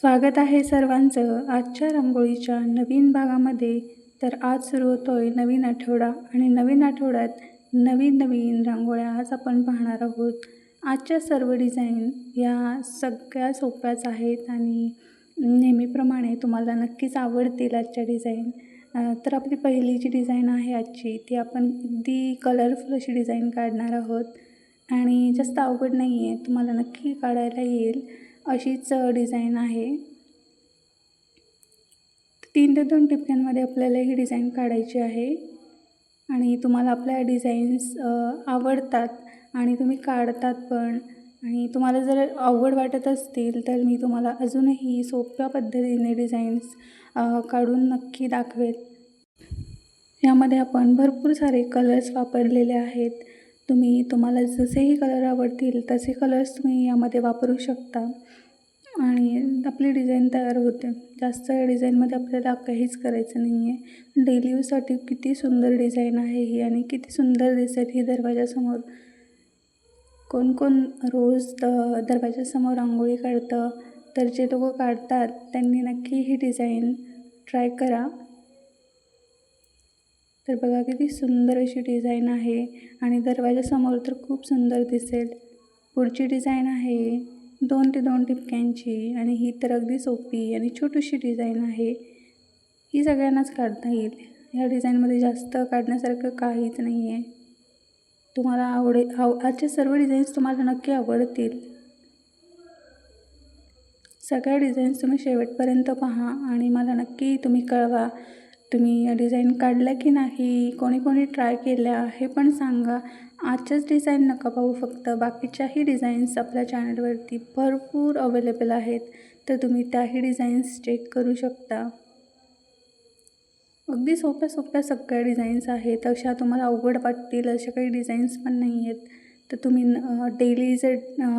स्वागत आहे सर्वांचं आजच्या रांगोळीच्या नवीन भागामध्ये. तर आज सुरू होतोय नवीन आठवडा आणि नवीन आठवड्यात नवीन नवीन रांगोळ्या आज आपण पाहणार आहोत. आजच्या सर्व डिझाईन या सगळ्या सोप्याच आहेत आणि नेहमीप्रमाणे तुम्हाला नक्कीच आवडतील आजच्या डिझाईन. तर आपली पहिली जी डिझाईन आहे आजची ती आपण अगदी कलरफुल अशी डिझाईन काढणार आहोत आणि जास्त अवघड नाही आहे, तुम्हाला नक्की काढायला येईल अशीच डिझाईन आहे. 3 ते 2 टिपक्यांमध्ये आपल्याला ही डिझाईन काढायची आहे आणि तुम्हाला आपल्या डिझाईन्स आवडतात आणि तुम्ही काढतात पण. आणि तुम्हाला जर अवघड वाटत असतील तर मी तुम्हाला अजूनही सोप्या पद्धतीने डिझाईन्स काढून नक्की दाखवेल. यामध्ये आपण भरपूर सारे कलर्स वापरलेले आहेत. तुम्हाला जसेही कलर आवडतील तसे कलर्स तुम्ही यामध्ये वापरू शकता आणि आपली डिझाईन तयार होते. जास्त या डिझाईनमध्ये आपल्याला काहीच करायचं नाही आहे. डेली यूजसाठी किती सुंदर डिझाईन आहे ही आणि किती सुंदर दिसेल ही दरवाजासमोर. कोण रोज दरवाजासमोर रांगोळी काढतं, तर जे लोक काढतात त्यांनी नक्की ही डिझाईन ट्राय करा. तर बघा किती सुंदर अशी डिझाईन आहे आणि दरवाजासमोर तर खूप सुंदर दिसेल. पुढची डिझाईन आहे 2 ते 2 टिपक्यांची आणि ही तर अगदी सोपी आणि छोटीशी डिझाईन आहे. ही सगळ्यांनाच काढता येईल. ह्या डिझाईनमध्ये जास्त काढण्यासारखं काहीच नाही आहे. तुम्हाला आजच्या सर्व डिझाईन्स तुम्हाला नक्की आवडतील. सगळ्या डिझाईन्स तुम्ही शेवटपर्यंत पहा आणि मला नक्की तुम्ही कळवा, तुम्ही या डिझाईन काढल्या की नाही, कोणी ट्राय केल्या हे पण सांगा. आजच्याच डिझाईन नका पाहू फक्त, बाकीच्याही डिझाईन्स आपल्या चॅनलवरती भरपूर अवेलेबल आहेत, तर तुम्ही त्याही डिझाईन्स चेक करू शकता. अगदी सोप्या सगळ्या डिझाईन्स आहेत. अशा तुम्हाला अवघड वाटतील अशा काही डिझाईन्स पण नाही आहेत. तर तुम्ही डेली जर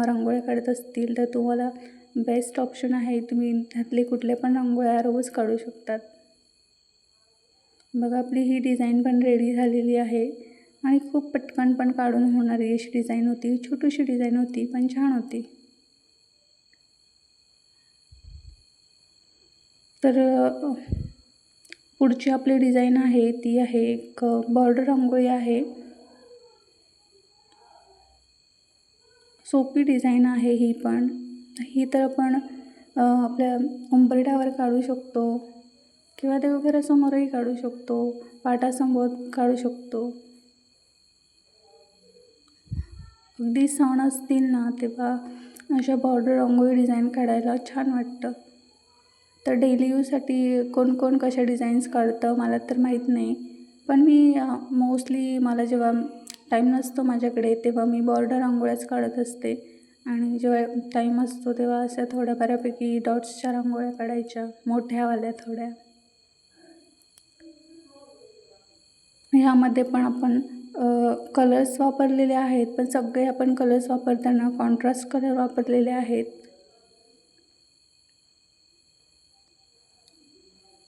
रांगोळ्या काढत असतील तर तुम्हाला बेस्ट ऑप्शन आहे. तुम्ही त्यातले कुठले पण रांगोळ्या रोज काढू शकतात. बघा आपली ही डिझाईन पण रेडी झालेली आहे आणि खूप पटकन पण काढून होणारी अशी डिझाईन होती. छोटीशी डिझाईन होती पण छान होती. तर पुढची आपली डिझाईन आहे ती आहे एक बॉर्डर रांगोळी आहे. सोपी डिझाईन आहे ही पण. ही तर आपण आपल्या उंबरठ्यावर काढू शकतो किंवा देवघरासमोरही काढू शकतो, पाटासमोर काढू शकतो. अगदी सण असतील ना तेव्हा अशा बॉर्डर रांगोळी डिझाईन काढायला छान वाटतं. तर डेली यूजसाठी कोण कशा डिझाईन्स काढतं मला तर माहीत नाही, पण मी मोस्टली मला जेव्हा टाईम नसतो माझ्याकडे तेव्हा मी बॉर्डर रांगोळ्याच काढत असते आणि जेव्हा टाईम असतो तेव्हा अशा थोड्या बऱ्यापैकी डॉट्सच्या रांगोळ्या काढायच्या, मोठ्यावाल्या थोड्या. ह्यामध्ये पण आपण कलर्स वापरलेले आहेत, पण सगळे आपण कलर्स वापरताना कॉन्ट्रास्ट कलर वापरलेले आहेत.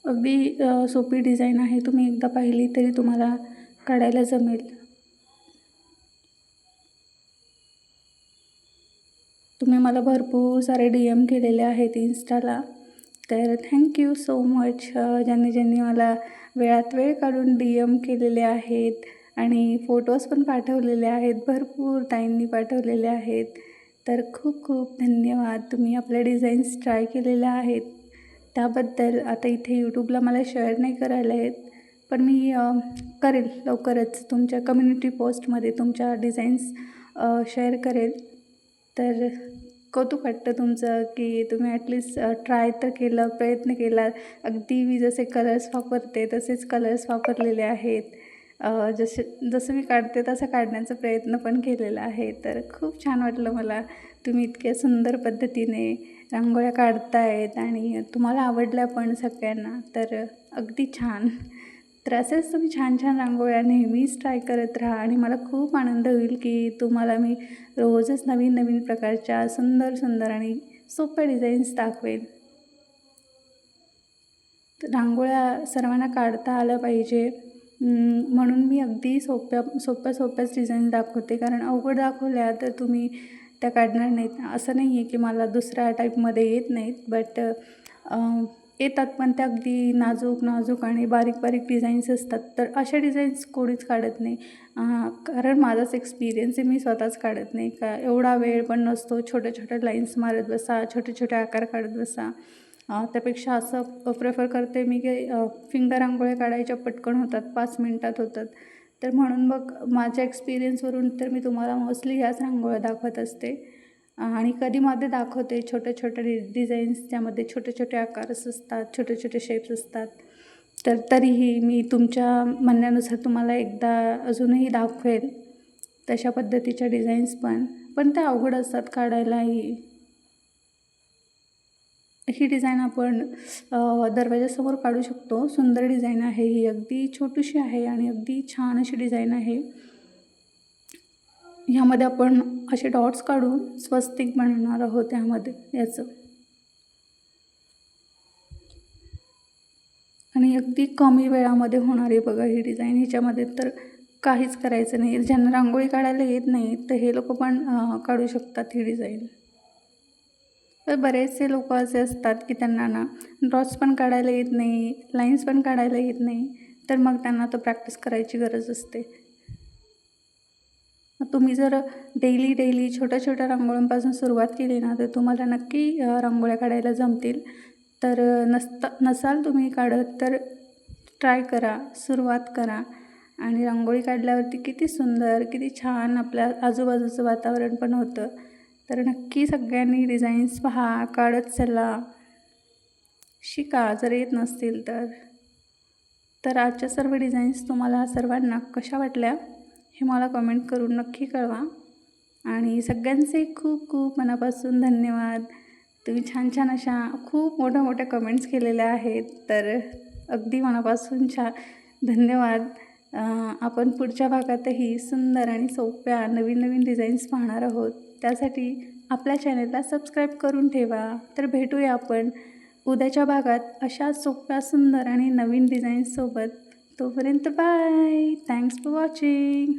अगदी सोपी डिझाईन आहे. तुम्ही एकदा पाहिली तरी तुम्हाला काढायला जमेल. तुम्ही मला भरपूर सारे DM केलेले आहेत इन्स्टाला, तर थँक्यू सो मच ज्यांनी मला वेळात वेळ काढून DM केलेले आहेत आणि फोटोज पण पाठवलेले आहेत, भरपूर ताईंनी पाठवलेले आहेत. तर खूप धन्यवाद. तुम्ही आपल्या डिझाईन्स ट्राय केलेल्या आहेत त्याबद्दल. आता इथे यूट्यूबला मला शेअर नाही करायला येत, पण मी करेल लवकरच तुमच्या कम्युनिटी पोस्टमध्ये तुमच्या डिझाईन्स शेअर करेल. तर कौतुक वाटतं तुमचं की तुम्ही ॲटलिस्ट ट्राय तर केलं, प्रयत्न केला. अगदी मी जसे कलर्स वापरते तसेच कलर्स वापरलेले आहेत. जसं मी काढते तसं काढण्याचा प्रयत्न पण केलेला आहे. तर खूप छान वाटलं मला. तुम्ही इतक्या सुंदर पद्धतीने रांगोळ्या काढतायत आणि तुम्हाला आवडल्या पण सगळ्यांना, तर अगदी छान. तर असेच तुम्ही छान रांगोळ्या नेहमीच ट्राय करत राहा आणि मला खूप आनंद होईल की तुम्हाला मी रोजच नवीन प्रकारच्या सुंदर आणि सोप्या डिझाईन्स दाखवेल. तर रांगोळ्या सर्वांना काढता आल्या पाहिजे म्हणून मी अगदी सोप्याच डिझाईन दाखवते, कारण अवघड दाखवल्या तर तुम्ही त्या काढणार नाहीत. असं नाही आहे की मला दुसऱ्या टाईपमध्ये येत नाहीत, बट येतात, पण त्या अगदी नाजूक आणि बारीक बारीक डिझाईन्स असतात. तर अशा डिझाईन्स कोणीच काढत नाही. कारण माझाच एक्सपिरियन्स आहे, मी स्वतःच काढत नाही. का एवढा वेळ पण नसतो. छोट्या लाईन्स मारत बसा, छोटे आकार काढत बसा. त्यापेक्षा असं प्रेफर करते मी की फिंगर रांगोळ्या काढायच्या पटकन होतात, 5 मिनटात होतात. तर म्हणून मग माझ्या एक्सपिरियन्सवरून तर मी तुम्हाला मोस्टली ह्याच रांगोळ्या दाखवत असते. आणि कधी मध्ये दाखवते छोट्या डिझाईन्स, त्यामध्ये छोटे आकार असतात, छोटे शेप्स असतात. तर तरीही मी तुमच्या म्हणण्यानुसार तुम्हाला एकदा अजूनही दाखवेल तशा पद्धतीच्या डिझाईन्स पण त्या अवघड असतात काढायलाही. ही डिझाईन आपण दरवाजासमोर काढू शकतो. सुंदर डिझाईन आहे ही, अगदी छोटीशी आहे आणि अगदी छान अशी डिझाईन आहे. ह्यामध्ये आपण असे डॉट्स काढून स्वस्तिक बनवणार आहोत यामध्ये याचं. आणि अगदी कमी वेळामध्ये होणारी बघा ही डिझाईन. ह्याच्यामध्ये तर काहीच करायचं नाही. ज्यांना रांगोळी काढायला येत नाही तर हे लोक पण काढू शकतात ही डिझाईन. तर बरेचसे लोक असे असतात की त्यांना ना डॉट्स पण काढायला येत नाही, लाईन्स पण काढायला येत नाही, तर मग त्यांना तो प्रॅक्टिस करायची गरज असते. तुम्ही जर डेली छोट्या रांगोळ्यांपासून सुरुवात केली ना, तर तुम्हाला नक्की रांगोळ्या काढायला जमतील. तर नसाल तुम्ही काढत तर ट्राय करा, सुरुवात करा. आणि रांगोळी काढल्यावरती किती सुंदर, किती छान आपल्या आजूबाजूचं वातावरण पण होतं. तर नक्की सगळ्यांनी डिझाईन्स पहा, काढत चला, शिका जर येत नसतील तर. तर आजच्या सर्व डिझाईन्स तुम्हाला सर्वांना कशा वाटल्या हे मला कमेंट करून नक्की कळवा. आणि सगळ्यांचे खूप मनापासून धन्यवाद. तुम्ही छान अशा खूप मोठ्या कमेंट्स केलेल्या आहेत, तर अगदी मनापासून धन्यवाद. आपण पुढच्या भागातही सुंदर आणि सोप्या नवीन डिझाईन्स पाहणार आहोत. त्यासाठी आपल्या चॅनलला सबस्क्राईब करून ठेवा. तर भेटूया आपण उद्याच्या भागात अशा सोप्या, सुंदर आणि नवीन डिझाईन्ससोबत. तोपर्यंत बाय. Thanks for watching.